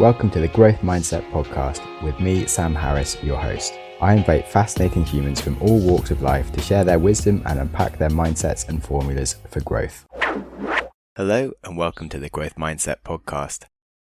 Welcome to the Growth Mindset Podcast with me, Sam Harris, your host. I invite fascinating humans from all walks of life to share their wisdom and unpack their mindsets and formulas for growth. Hello and welcome to the Growth Mindset Podcast.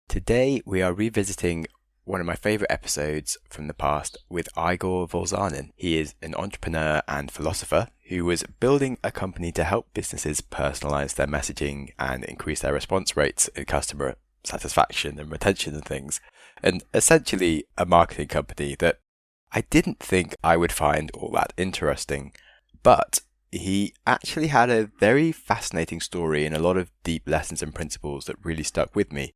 Today we are revisiting one of my favorite episodes from the past with Igor Volzhanin. He is an entrepreneur and philosopher who was building a company to help businesses personalize their messaging and increase their response rates and customer satisfaction and retention and things. And essentially a marketing company that I didn't think I would find all that interesting. But he actually had a very fascinating story and a lot of deep lessons and principles that really stuck with me.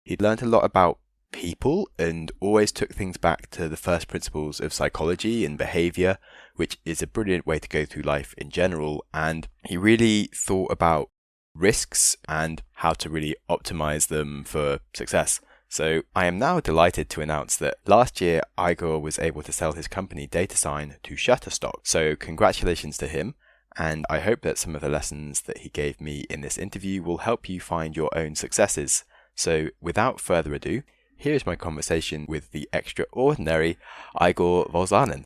He'd learned a lot about people and always took things back to the first principles of psychology and behavior, which is a brilliant way to go through life in general. And he really thought about risks and how to really optimize them for success. So I am now delighted to announce that last year Igor was able to sell his company DataSine to Shutterstock. So congratulations to him. And I hope that some of the lessons that he gave me in this interview will help you find your own successes. So without further ado, here's my conversation with the extraordinary Igor Volzhanin.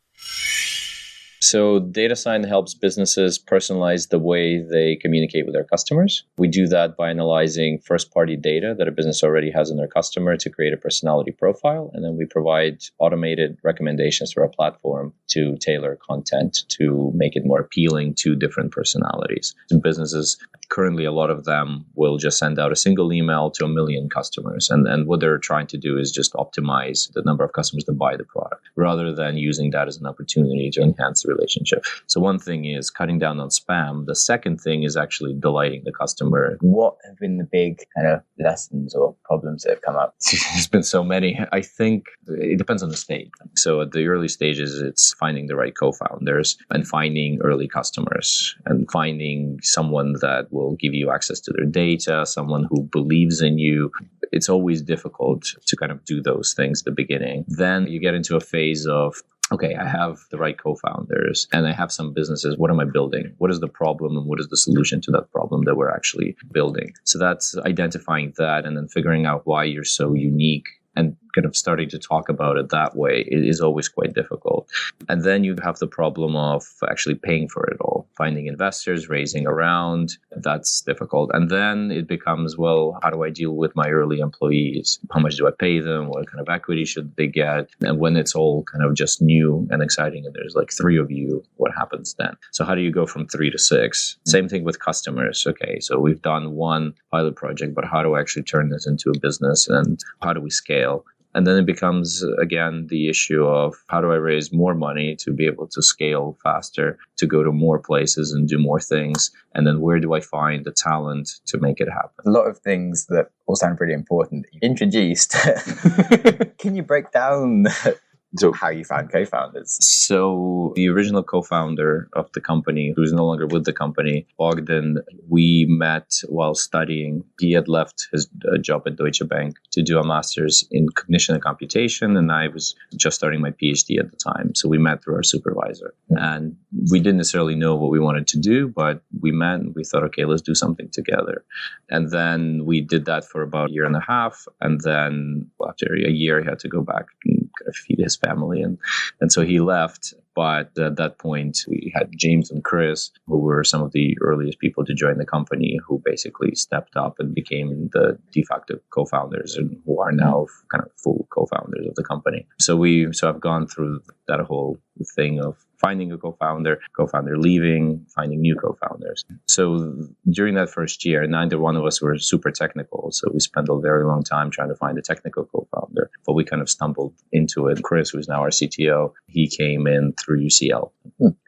So DataSine helps businesses personalize the way they communicate with their customers. We do that by analyzing first-party data that a business already has on their customer to create a personality profile. And then we provide automated recommendations through our platform to tailor content to make it more appealing to different personalities. And businesses, currently a lot of them will just send out a single email to 1 million customers. And what they're trying to do is just optimize the number of customers that buy the product, rather than using that as an opportunity to enhance the relationship. So one thing is cutting down on spam. The second thing is actually delighting the customer. What have been the big kind of lessons or problems that have come up? There's been so many. I think it depends on the stage. So at the early stages, it's finding the right co-founders and finding early customers and finding someone that will give you access to their data, someone who believes in you. It's always difficult to kind of do those things at the beginning. Then you get into a phase of, okay, I have the right co-founders and I have some businesses. What am I building? What is the problem and what is the solution to that problem that we're actually building? So that's identifying that and then figuring out why you're so unique and kind of starting to talk about it that way is always quite difficult. And then you have the problem of actually paying for it all, finding investors, raising around. That's difficult. And then it becomes, well, how do I deal with my early employees? How much do I pay them? What kind of equity should they get? And when it's all kind of just new and exciting and there's like 3 of you, what happens then? So how do you go from 3 to 6? Same thing with customers. Okay, so we've done one pilot project, but how do I actually turn this into a business and how do we scale? And then it becomes, again, the issue of how do I raise more money to be able to scale faster, to go to more places and do more things? And then where do I find the talent to make it happen? A lot of things that all sound really important that you introduced. Can you break down how you found co-founders? So the original co-founder of the company, who's no longer with the company, Bogdan, we met while studying. He had left his job at Deutsche Bank to do a master's in cognition and computation, and I was just starting my PhD at the time. So we met through our supervisor. And we didn't necessarily know what we wanted to do, but we met and we thought, okay, let's do something together. And then we did that for about 1.5 years. And then after a year, he had to go back and kind of feed his family. And so he left. But at that point, we had James and Chris, who were some of the earliest people to join the company, who basically stepped up and became the de facto co-founders and who are now kind of full co-founders of the company. So I've gone through that whole thing of finding a co-founder leaving, finding new co-founders. So during that first year, neither one of us were super technical. So we spent a very long time trying to find a technical co-founder, but we kind of stumbled into it. Chris, who's now our CTO, he came in through UCL.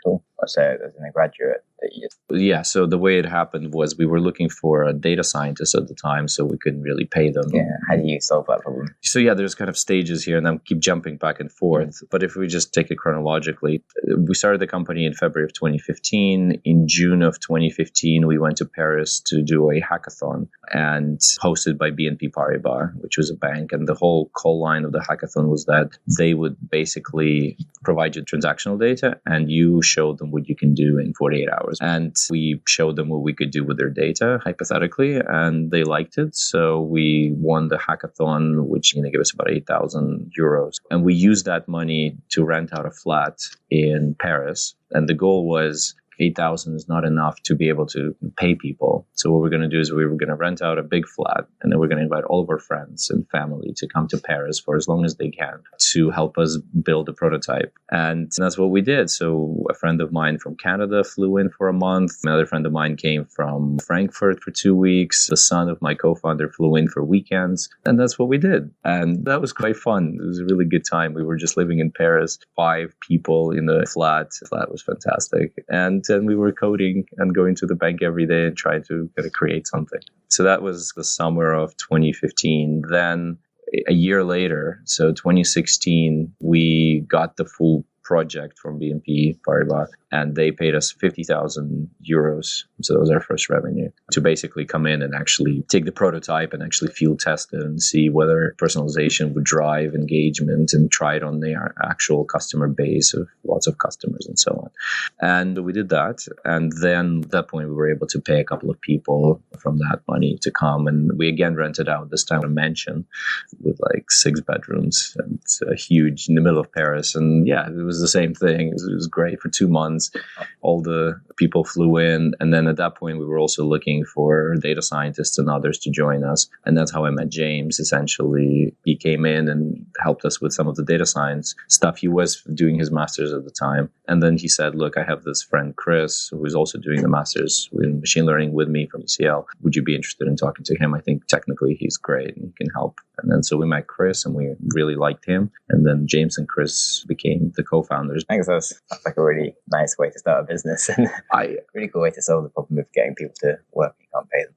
Cool. So as a graduate that you just... Yeah, so the way it happened was we were looking for a data scientist at the time, so we couldn't really pay them. Yeah, how do you solve that problem? So yeah, there's kind of stages here, and I keep jumping back and forth. But if we just take it chronologically, we started the company in February of 2015. In June of 2015, we went to Paris to do a hackathon and hosted by BNP Paribas, which was a bank. And the whole call line of the hackathon was that they would basically provide you transactional data and you show them what you can do in 48 hours. ours. And we showed them what we could do with their data, hypothetically, and they liked it. So we won the hackathon, which gave us about 8,000 euros. And we used that money to rent out a flat in Paris. And the goal was 8,000 is not enough to be able to pay people. So what we're going to do is we were going to rent out a big flat, and then we're going to invite all of our friends and family to come to Paris for as long as they can to help us build a prototype. And that's what we did. So a friend of mine from Canada flew in for a month. Another friend of mine came from Frankfurt for 2 weeks. The son of my co-founder flew in for weekends. And that's what we did. And that was quite fun. It was a really good time. We were just living in Paris, 5 people in the flat. The flat was fantastic. And we were coding and going to the bank every day and trying to create something. So that was the summer of 2015. Then a year later, so 2016, we got the full project from BNP Paribas, and they paid us 50,000 euros. So that was our first revenue to basically come in and actually take the prototype and actually field test it and see whether personalization would drive engagement and try it on their actual customer base of lots of customers and so on. And we did that. And then at that point, we were able to pay a couple of people from that money to come. And we again rented out, this time a mansion with like 6 bedrooms and huge in the middle of Paris. And yeah, it was the same thing. It was great for 2 months. All the people flew in. And then at that point, we were also looking for data scientists and others to join us. And that's how I met James. Essentially, he came in and helped us with some of the data science stuff. He was doing his master's at the time. And then he said, look, I have this friend, Chris, who is also doing the master's in machine learning with me from UCL. Would you be interested in talking to him? I think technically he's great and he can help. And then so we met Chris and we really liked him. And then James and Chris became the co-founders. I think that's like a really nice way to start a business and really cool way to solve the problem of getting people to work and you can't pay them.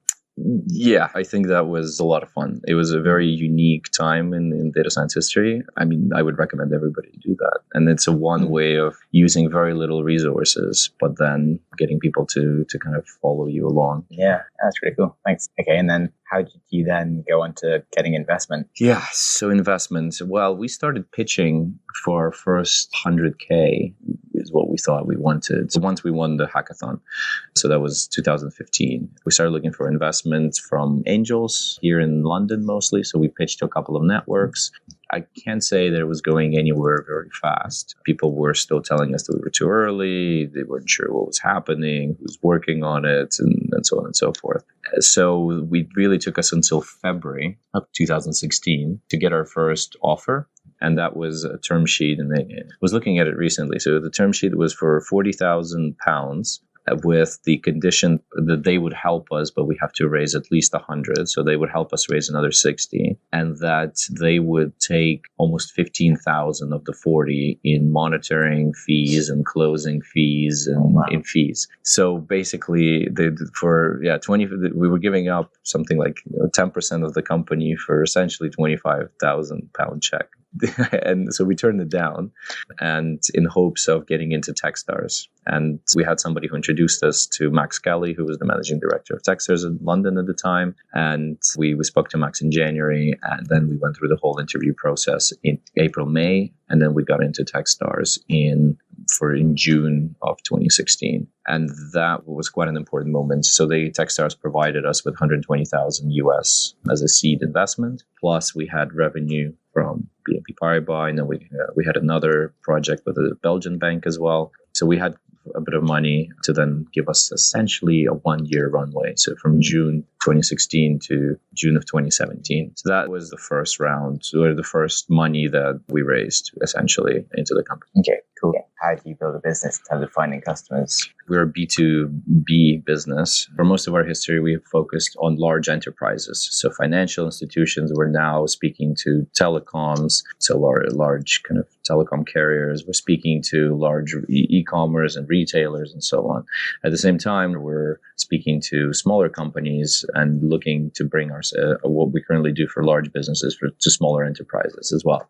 Yeah, I think that was a lot of fun. It was a very unique time in data science history. I mean, I would recommend everybody do that. And it's a one way of using very little resources, but then getting people to kind of follow you along. Yeah, that's really cool. Thanks. Okay, and then how did you then go on to getting investment? Yeah, so investment. Well, we started pitching for our first 100K is what we thought we wanted. So once we won the hackathon, so that was 2015, we started looking for investment from angels here in London mostly. So we pitched to a couple of networks. I can't say that it was going anywhere very fast. People were still telling us that we were too early. They weren't sure what was happening, who's working on it, and so on and so forth. So we really took us until February of 2016 to get our first offer. And that was a term sheet. And I was looking at it recently. So the term sheet was for £40,000 with the condition that they would help us, but we have to raise at least 100. So they would help us raise another 60, and that they would take almost 15,000 of the 40 in monitoring fees and closing fees and in fees. So basically, we were giving up something like 10% of the company for essentially £25,000 check. And so we turned it down, and in hopes of getting into Techstars. And we had somebody who introduced us to Max Kelly, who was the managing director of Techstars in London at the time. And we spoke to Max in January, and then we went through the whole interview process in April, May, and then we got into Techstars in June of 2016. And that was quite an important moment. So Techstars provided us with 120,000 US as a seed investment. Plus we had revenue from BNP Paribas, and then we had another project with a Belgian bank as well. So we had a bit of money to then give us essentially a 1-year runway. So from June 2016 to June of 2017. So that was the first round, or the first money that we raised essentially into the company. Okay, cool. How do you build a business in terms of finding customers? We're a B2B business. For most of our history, we have focused on large enterprises. So financial institutions, we're now speaking to telecoms, so large kind of telecom carriers. We're speaking to large e-commerce and retailers and so on. At the same time, we're speaking to smaller companies and looking to bring what we currently do for large businesses to smaller enterprises as well,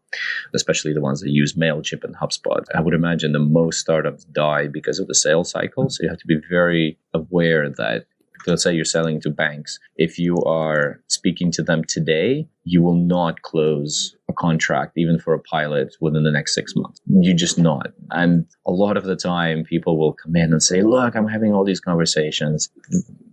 especially the ones that use MailChimp and HubSpot. I would imagine most startups die because of the sales cycle. So you have to be very aware that let's say you're selling to banks. If you are speaking to them today, you will not close a contract, even for a pilot, within the next 6 months. You're just not. And a lot of the time, people will come in and say, look, I'm having all these conversations.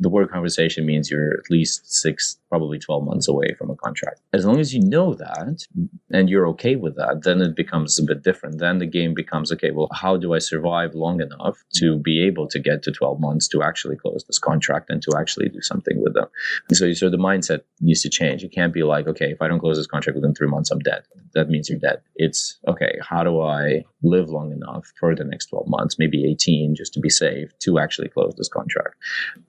The word conversation means you're at least 6, probably 12 months away from a contract. As long as you know that and you're okay with that, then it becomes a bit different. Then the game becomes, okay, well, how do I survive long enough to be able to get to 12 months to actually close this contract and to actually do something with them? And so the mindset needs to change. It can't be like, okay, if I don't close this contract within 3 months, I'm dead. That means you're dead. It's, okay, how do I live long enough for the next 12 months, maybe 18, just to be safe, to actually close this contract?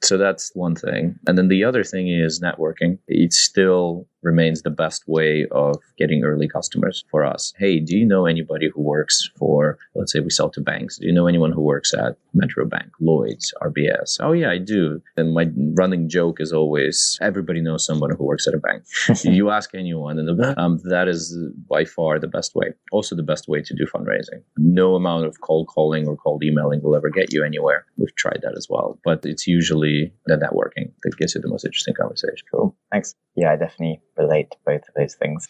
So that's one thing. And then the other thing is networking. It still remains the best way of getting early customers for us. Hey, do you know anybody who works for, let's say we sell to banks. Do you know anyone who works at Metro Bank, Lloyd's, RBS? Oh yeah, I do. And my running joke is always, everybody knows someone who works at a bank. You ask anyone, and that is by far the best way. Also the best way to do fundraising. No amount of cold calling or cold emailing will ever get you anywhere. We've tried that as well. But it's usually the networking that gets you the most interesting conversation. Cool. Thanks. Yeah, I definitely relate to both of those things.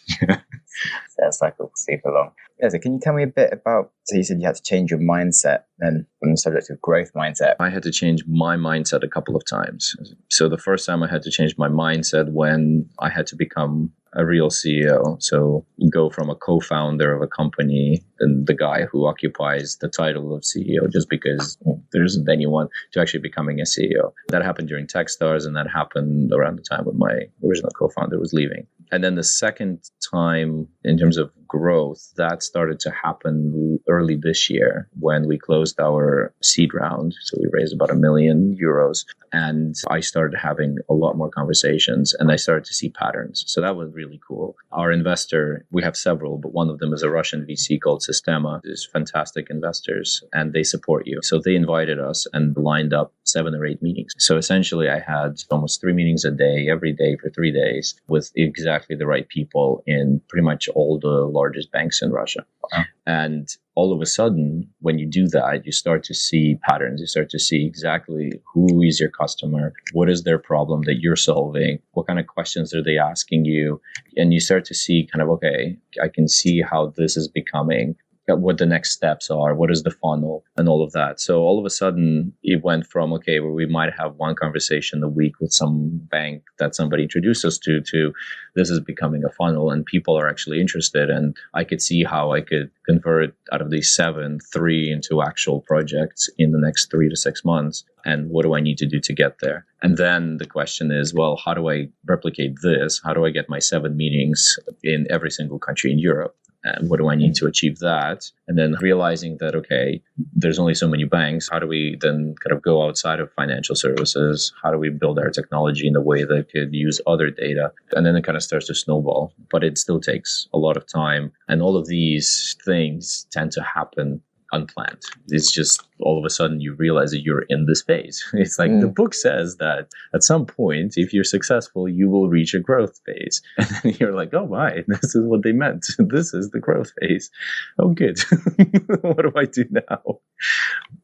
Sales cycle super long. Yeah, so can you tell me a bit about, so you said you had to change your mindset then from the subject of growth mindset. I had to change my mindset a couple of times. So the first time I had to change my mindset when I had to become a real CEO. So go from a co-founder of a company and the guy who occupies the title of CEO just because there isn't anyone, to actually becoming a CEO. That happened during Techstars, and that happened around the time when my original co-founder was leaving. And then the second time in terms of growth, that started to happen early this year when we closed our seed round. So we raised about €1 million. And I started having a lot more conversations and I started to see patterns. So that was really cool. Our investor, we have several, but one of them is a Russian VC called Sistema. There's fantastic investors and they support you. So they invited us and lined up 7 or 8 meetings. So essentially I had almost 3 meetings a day, every day for 3 days with exactly the right people in pretty much all the largest banks in Russia. Wow. And all of a sudden, when you do that, you start to see patterns. You start to see exactly who is your customer, what is their problem that you're solving, what kind of questions are they asking you, and you start to see kind of, okay, I can see how this is becoming, what the next steps are, what is the funnel, and all of that. So all of a sudden, it went from, okay, where we might have one conversation a week with some bank that somebody introduced us to this is becoming a funnel and people are actually interested. And I could see how I could convert out of these 7, 3 into actual projects in the next 3 to 6 months. And what do I need to do to get there? And then the question is, well, how do I replicate this? How do I get my 7 meetings in every single country in Europe? And what do I need to achieve that? And then realizing that, okay, there's only so many banks. How do we then kind of go outside of financial services? How do we build our technology in a way that could use other data? And then it kind of starts to snowball, but it still takes a lot of time. And all of these things tend to happen unplanned. It's just all of a sudden you realize that you're in this phase. It's like the book says that at some point, if you're successful, you will reach a growth phase. And then you're like, oh my, this is what they meant. This is the growth phase. Oh, good. What do I do now?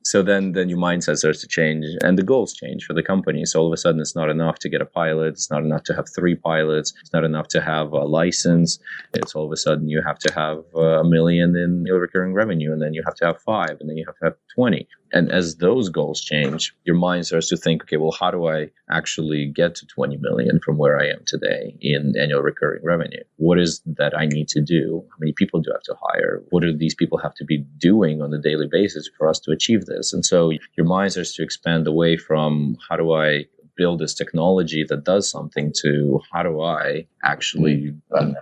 So then your mindset starts to change and the goals change for the company. So all of a sudden, it's not enough to get a pilot. It's not enough to have 3 pilots. It's not enough to have a license. It's all of a sudden you have to have $1 million in recurring revenue, and then you have to have 5, and then you have to have 20. And as those goals change, your mind starts to think, okay, well, how do I actually get to 20 million from where I am today in annual recurring revenue? What is that I need to do? How many people do I have to hire? What do these people have to be doing on a daily basis for us to achieve this? And so your mind starts to expand away from how do I build this technology that does something to how do I actually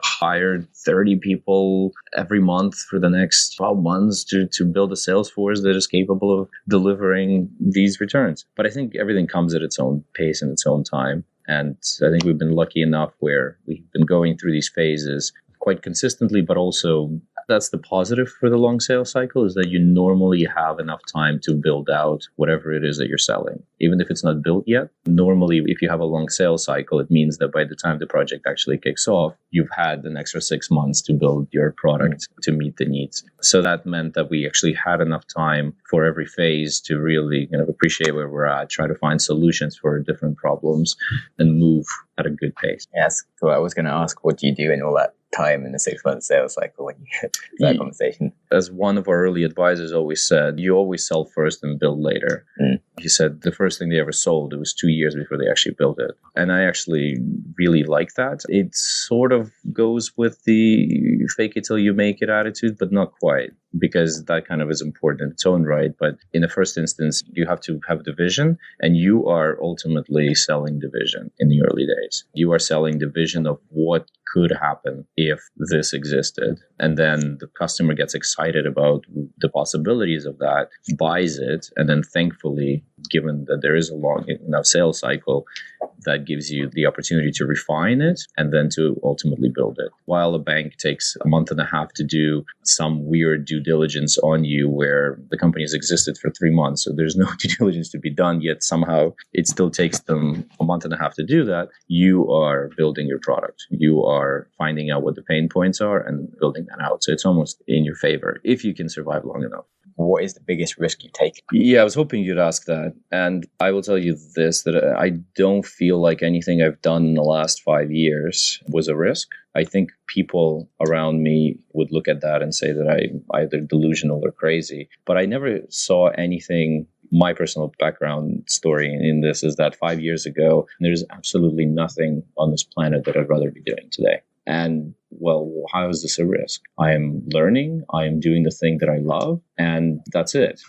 hire 30 people every month for the next 12 months to build a sales force that is capable of delivering these returns. But I think everything comes at its own pace and its own time. And I think we've been lucky enough where we've been going through these phases quite consistently, but also That's the positive for the long sales cycle, is that you normally have enough time to build out whatever it is that you're selling. Even if it's not built yet, normally if you have a long sales cycle, it means that by the time the project actually kicks off, you've had an extra 6 months to build your product to meet the needs. So that meant that we actually had enough time for every phase to really appreciate where we're at, try to find solutions for different problems, and move at a good pace. Yes, cool. I was going to ask, what do you do in all that time in the 6-month sales cycle when you get to that conversation? As one of our early advisors always said, you always sell first and build later. He said the first thing they ever sold, it was 2 years before they actually built it. And I actually really like that. It sort of goes with the fake it till you make it attitude, but not quite, because that kind of is important in its own right. But in the first instance, you have to have the vision, and you are ultimately selling the vision in the early days. You are selling the vision of what could happen if this existed. And then the customer gets excited about the possibilities of that, buys it, and then thankfully, given that there is a long enough sales cycle, that gives you the opportunity to refine it and then to ultimately build it. While a bank takes a month and a half to do some weird due diligence on you where the company has existed for 3 months, so there's no due diligence to be done, yet somehow it still takes them a month and a half to do that, you are building your product. You are finding out what the pain points are and building that out. So it's almost in your favor if you can survive long enough. What is the biggest risk you take? Yeah, I was hoping you'd ask that. And I will tell you this, that I don't feel like anything I've done in the last 5 years was a risk. I think people around me would look at that and say that I'm either delusional or crazy. But I never saw anything. My personal background story in this is that 5 years ago, there's absolutely nothing on this planet that I'd rather be doing today. And well, how is this a risk? I am learning, I am doing the thing that I love, and that's it.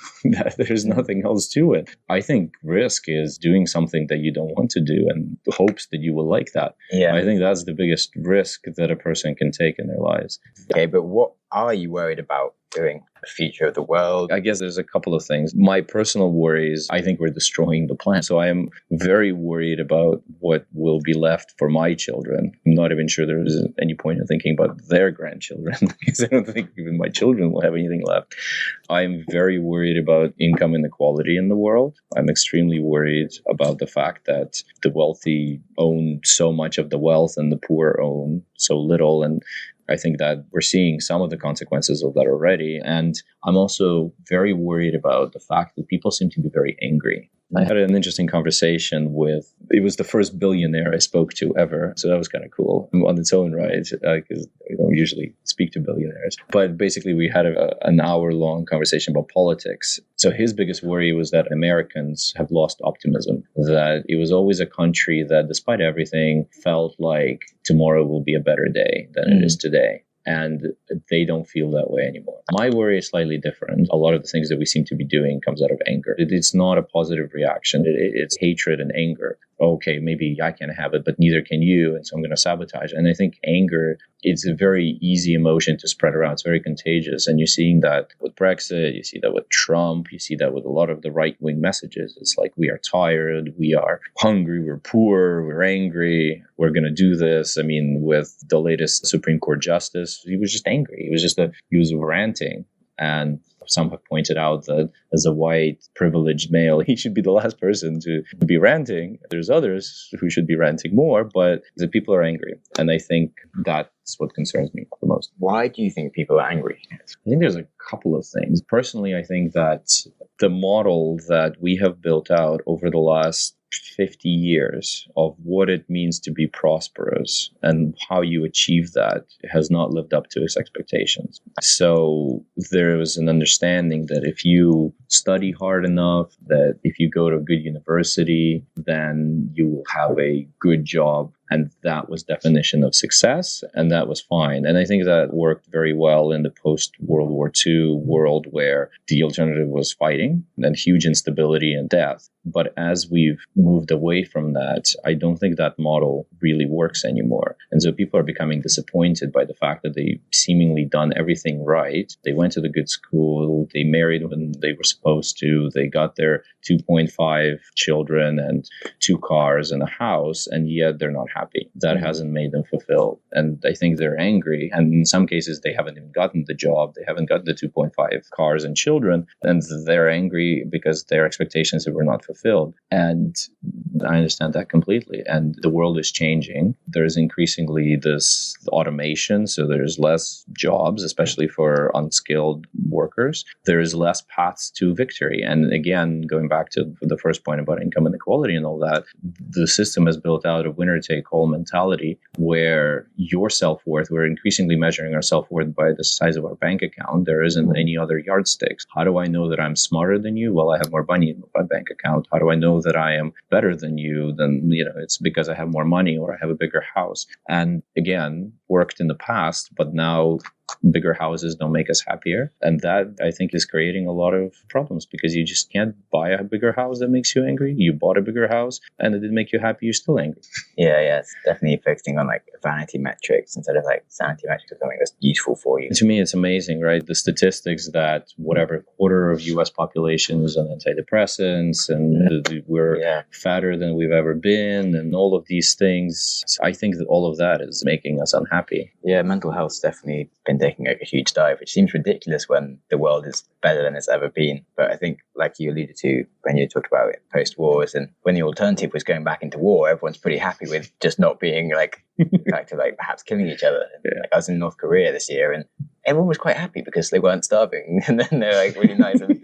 There's nothing else to it. I think risk is doing something that you don't want to do and hopes that you will like that. Yeah. I think that's the biggest risk that a person can take in their lives. Okay, but what are you worried about doing? The future of the world? I guess there's a couple of things. My personal worries, I think we're destroying the planet. So I am very worried about what will be left for my children. I'm not even sure there's any point in thinking about their grandchildren, because I don't think even my children will have anything left. I'm very worried about income inequality in the world. I'm extremely worried about the fact that the wealthy own so much of the wealth and the poor own so little. And I think that we're seeing some of the consequences of that already. And I'm also very worried about the fact that people seem to be very angry. I had an interesting conversation it was the first billionaire I spoke to ever. So that was kind of cool on its own right, because we don't usually speak to billionaires. But basically we had an hour-long conversation about politics. So his biggest worry was that Americans have lost optimism, that it was always a country that despite everything felt like tomorrow will be a better day than it is today. And they don't feel that way anymore. My worry is slightly different. A lot of the things that we seem to be doing comes out of anger. It's not a positive reaction. It's hatred and anger. Okay, maybe I can't have it, but neither can you, and so I'm going to sabotage. And I think anger, it's a very easy emotion to spread around. It's very contagious. And you're seeing that with Brexit, you see that with Trump, you see that with a lot of the right-wing messages. It's like, we are tired, we are hungry, we're poor, we're angry, we're going to do this. I mean, with the latest Supreme Court justice, he was just angry. He was ranting. And some have pointed out that as a white, privileged male, he should be the last person to be ranting. There's others who should be ranting more, but the people are angry. And I think that's what concerns me the most. Why do you think people are angry? I think there's a couple of things. Personally, I think that the model that we have built out over the last 50 years of what it means to be prosperous and how you achieve that has not lived up to its expectations. So there was an understanding that if you study hard enough, that if you go to a good university, then you will have a good job. And that was definition of success, and that was fine. And I think that worked very well in the post-World War II world where the alternative was fighting and huge instability and death. But as we've moved away from that, I don't think that model really works anymore. And so people are becoming disappointed by the fact that they've seemingly done everything right. They went to the good school, they married when they were supposed to, they got their 2.5 children and 2 cars and a house, and yet they're not happy. That hasn't made them fulfilled. And I think they're angry. And in some cases, they haven't even gotten the job. They haven't got the 2.5 cars and children. And they're angry because their expectations were not fulfilled. And I understand that completely. And the world is changing. There's increasingly this automation. So there's less jobs, especially for unskilled workers. There's less paths to victory. And again, going back to the first point about income inequality and all that, the system is built out of winner-take-all mentality where your self-worth, we're increasingly measuring our self-worth by the size of our bank account. There isn't any other yardsticks. How do I know that I'm smarter than you? Well, I have more money in my bank account. How do I know that I am better than you? Then, it's because I have more money or I have a bigger house. And again, worked in the past, but now bigger houses don't make us happier. And that, I think, is creating a lot of problems because you just can't buy a bigger house that makes you angry. You bought a bigger house and it didn't make you happy. You're still angry. Yeah. It's definitely focusing on like vanity metrics instead of like sanity metrics, something that's useful for you. To me, it's amazing, right? The statistics that whatever quarter of US population is on antidepressants and we're fatter than we've ever been and all of these things. I think that all of that is making us unhappy. Yeah, mental health's definitely been taking like a huge dive, which seems ridiculous when the world is better than it's ever been. But I think, like you alluded to when you talked about it, post-wars and when the alternative was going back into war, everyone's pretty happy with just not being like back to like perhaps killing each other. Like I was in North Korea this year and everyone was quite happy because they weren't starving and then they're like really nice. And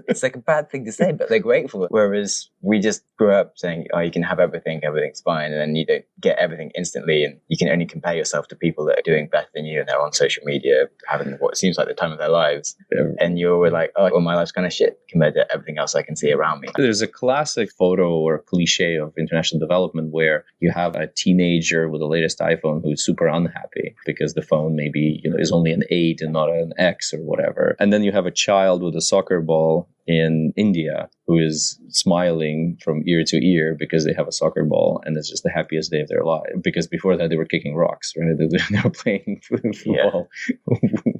it's like a bad thing to say, but they're grateful. Whereas we just grew up saying, oh, you can have everything, everything's fine. And then you don't get everything instantly. And you can only compare yourself to people that are doing better than you. And they're on social media having what seems like the time of their lives. Yeah. And you're like, oh, well, my life's kind of shit compared to everything else I can see around me. There's a classic photo or cliche of international development where you have a teenager with the latest iPhone who's super unhappy because the phone maybe, is only an 8 and not an X or whatever. And then you have a child with a soccer ball in India who is smiling from ear to ear because they have a soccer ball and it's just the happiest day of their life. Because before that, they were kicking rocks, right? They were playing football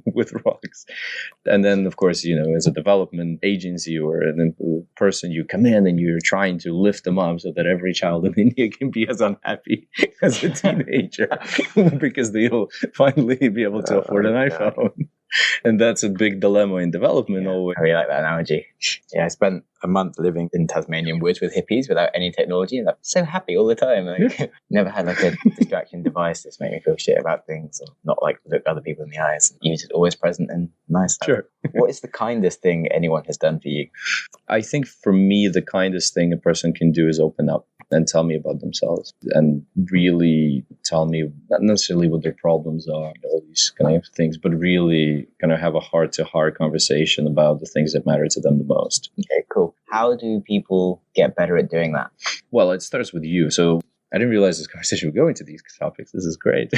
with rocks. And then, of course, as a development agency or a person, you come in and you're trying to lift them up so that every child in India can be as unhappy as a teenager because they'll finally be able to afford an iPhone. And that's a big dilemma in development always. I really like that analogy. Yeah, I spent a month living in Tasmanian woods with hippies without any technology and I'm so happy all the time. Like, never had like a distraction device that's made me feel shit about things or not like look other people in the eyes. You're just always present and nice. Sure. What is the kindest thing anyone has done for you? I think for me, the kindest thing a person can do is open up and tell me about themselves and really tell me not necessarily what their problems are, all these kind of things, but really kind of have a heart-to-heart conversation about the things that matter to them the most. Okay, cool. How do people get better at doing that? Well, it starts with you. So I didn't realize this conversation would go into these topics. This is great.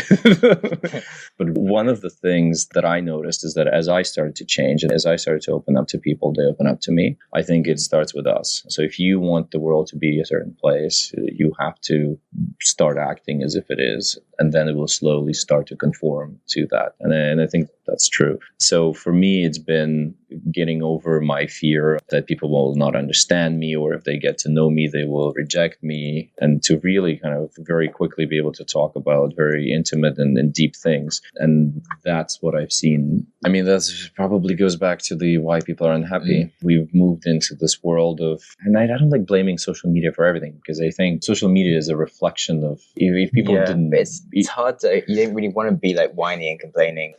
But one of the things that I noticed is that as I started to change and as I started to open up to people, they open up to me. I think it starts with us. So if you want the world to be a certain place, you have to start acting as if it is. And then it will slowly start to conform to that. And I think that's true. So for me, it's been getting over my fear that people will not understand me, or if they get to know me, they will reject me, and to really kind of very quickly be able to talk about very intimate and deep things. And that's what I've seen. I mean, that's probably goes back to the why people are unhappy. We've moved into this world of, and I don't like blaming social media for everything, because I think social media is a reflection of, if people didn't... It's hard to, you don't really want to be like whiny and complaining.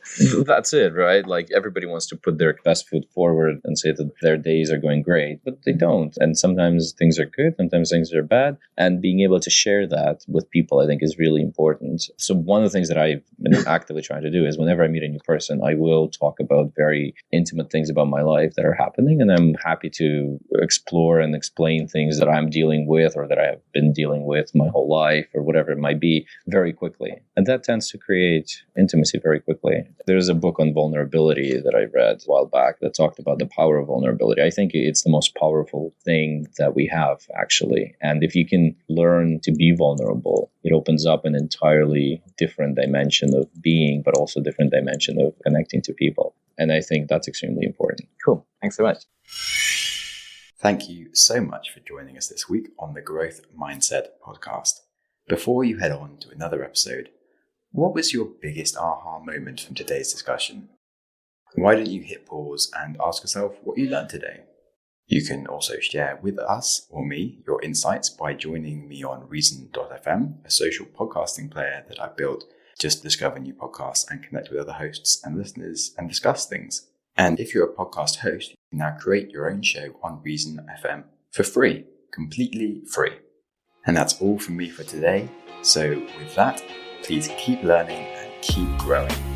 That's it, right? Like everybody wants to put their best foot forward and say that their days are going great, but they don't. And sometimes things are good, sometimes things are bad. And being able to share that with people, I think, is really important. So one of the things that I've been actively trying to do is whenever I meet a new person, I will talk about very intimate things about my life that are happening. And I'm happy to explore and explain things that I'm dealing with or that I have been dealing with my whole life or whatever it might be very quickly. And that tends to create intimacy very quickly. There's a book on vulnerability that I read a while back that talked about the power of vulnerability. I think it's the most powerful thing that we have, actually. And if you can learn to be vulnerable, it opens up an entirely different dimension of being, but also different dimension of connecting to people. And I think that's extremely important. Cool. Thanks so much. Thank you so much for joining us this week on the Growth Mindset podcast. Before you head on to another episode, what was your biggest aha moment from today's discussion? Why don't you hit pause and ask yourself what you learned today? You can also share with us or me your insights by joining me on Reason.fm, a social podcasting player that I've built just to discover new podcasts and connect with other hosts and listeners and discuss things. And if you're a podcast host, you can now create your own show on Reason FM for free, completely free. And that's all from me for today. So with that, please keep learning and keep growing.